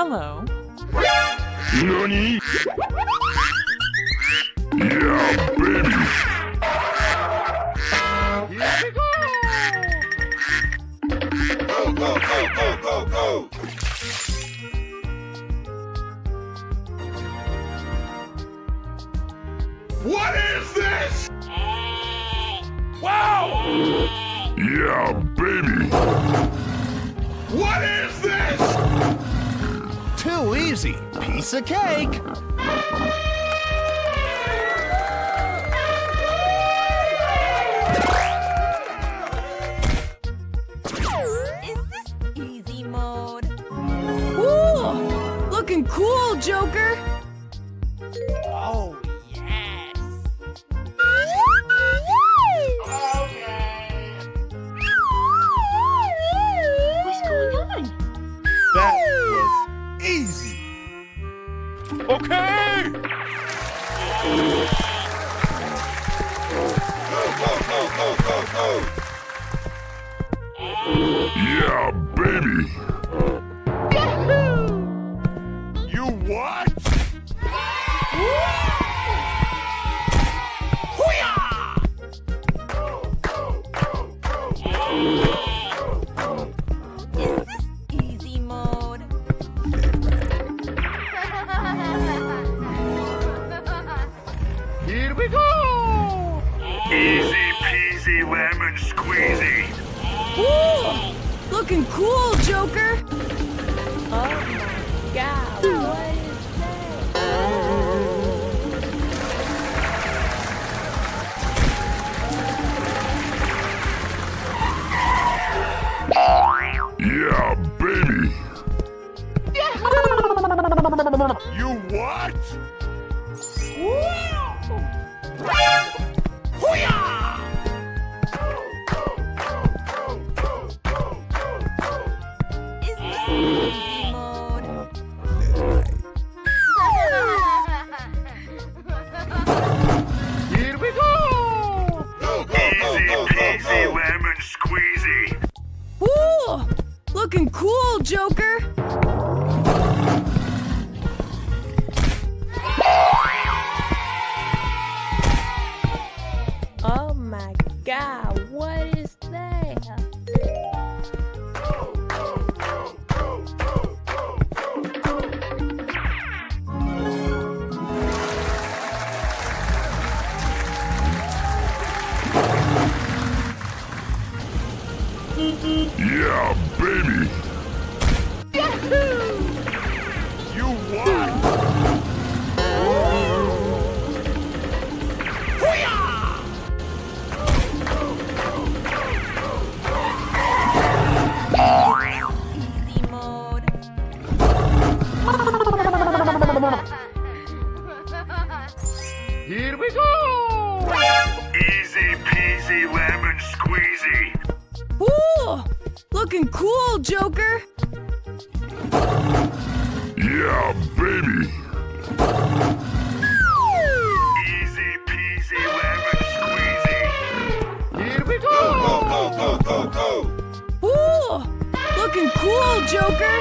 Hello. Nani? Yeah, baby! Here we go! Go, go, go, go, go, go! What is this? Wow! Yeah, baby! What is this? Too easy. Piece of cake. Is this easy mode? Ooh, looking cool, Joker. Oh, yes. What's going on? That was easy. Okay! Go, go, go, go, go, go! Yeah, baby! You what? Is this easy mode? Here we go! Easy peasy lemon squeezy! Ooh, looking cool, Joker. Oh my God, what is Yeah, baby! You what? Is this easy mode? Here we go! Go, go, Easy go, go, peasy go, go! lemon squeezy! Ooh, looking cool, Joker. Oh my God, what is that? Yeah, baby! You what? Easy mode. Here we go! Easy peasy lemon squeezy! Ooh, looking cool, Joker. Yeah, baby! Easy peasy lemon squeezy! Here we go! Go, go, go, go, go! Ooh, looking cool, Joker.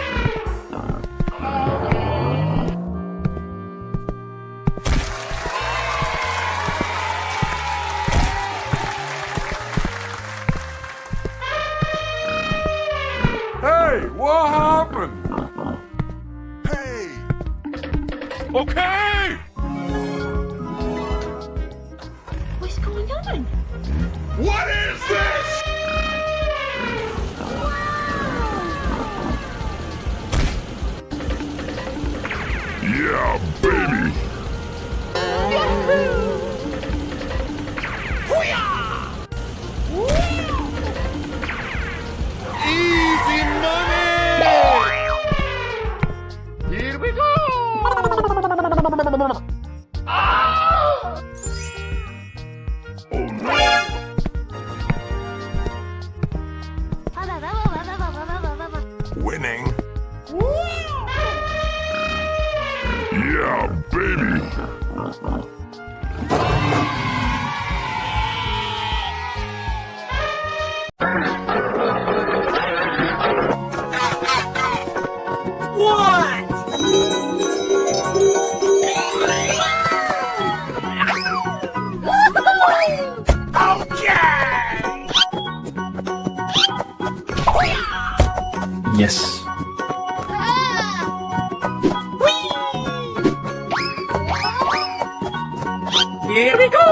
Hey, what happened? Hey. Okay! What's going on? What is this? Yeah, baby! Easy money. Here we go! Winning! Yeah, baby! What? Yes. Here we go!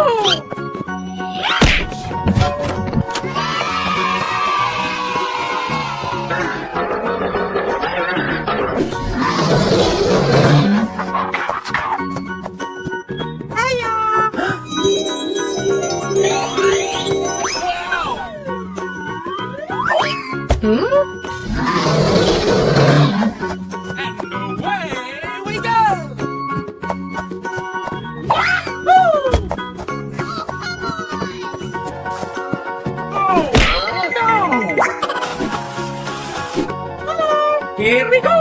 And away we go! Here we go!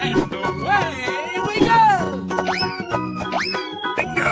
And away we go! Bingo!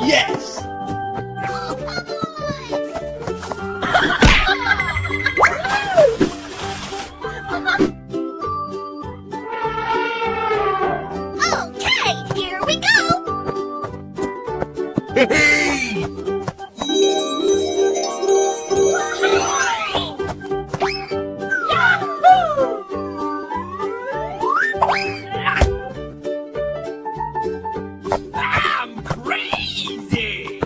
Yes! Okay, here we go! Hey! I'm crazy!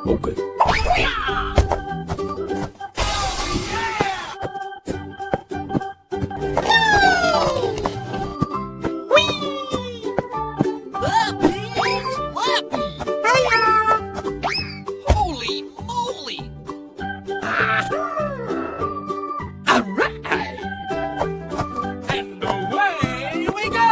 Okay. Holy moly! Alright! And away we go!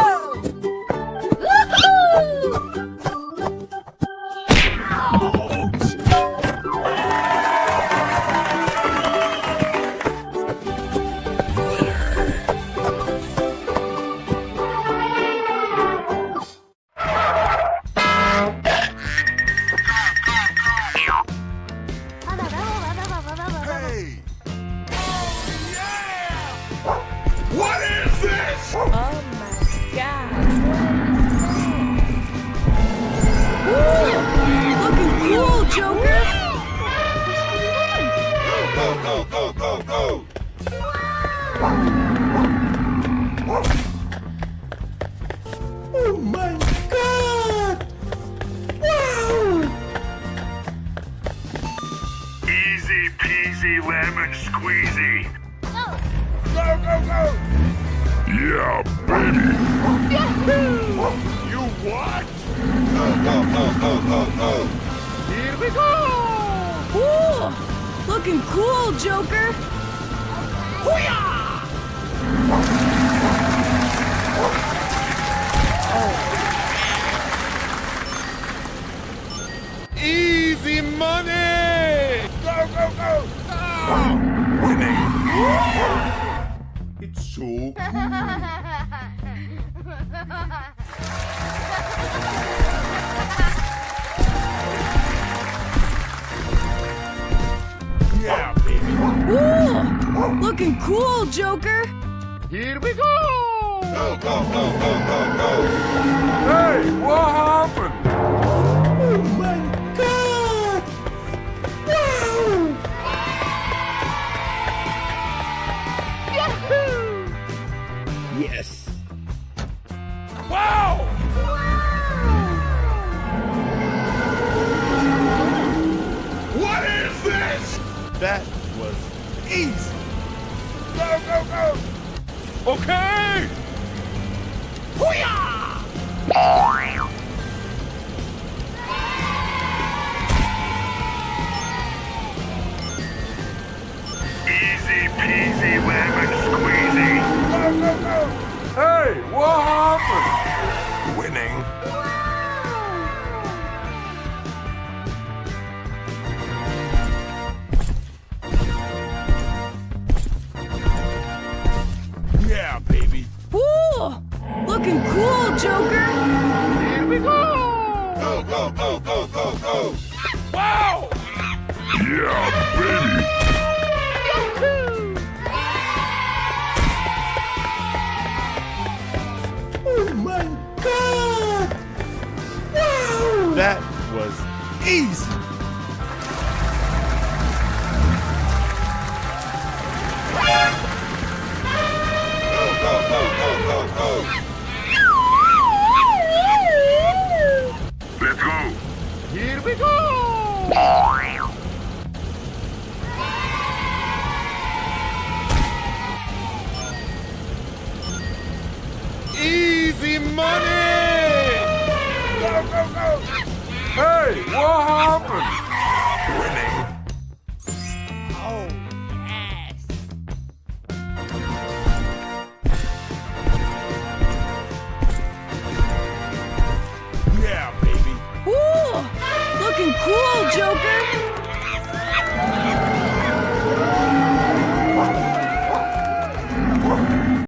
Hey! What is this? Oh my god. Looking cool, Joker! Go, go, go, go, go! Oh my God! Wow! Easy peasy lemon squeezy. Go, go, go! Yeah, baby. You what? Go, go, go, go, go, go! Here we go! Ooh, looking cool, Joker! Easy money! Go, go, go! It's so yeah, baby. Ooh, looking cool, Joker! Here we go! Go, go, go, go, go, go! Hey, what happened? Oh my God! Wow! Yes! Wow! Hey, what happened? Winning. Yeah, baby. Woo! Looking cool, Joker! Here we go! Go, go, go, go, go, go! Wow! Yeah, baby. Oh my God! Wow! That was easy. Go, go, go, go, go, go! Let's go. Here we go! Easy money! Go, go, go. Hey, what happened? Winning. Oh, yes. Yeah, baby. Woo! Looking cool, Joker!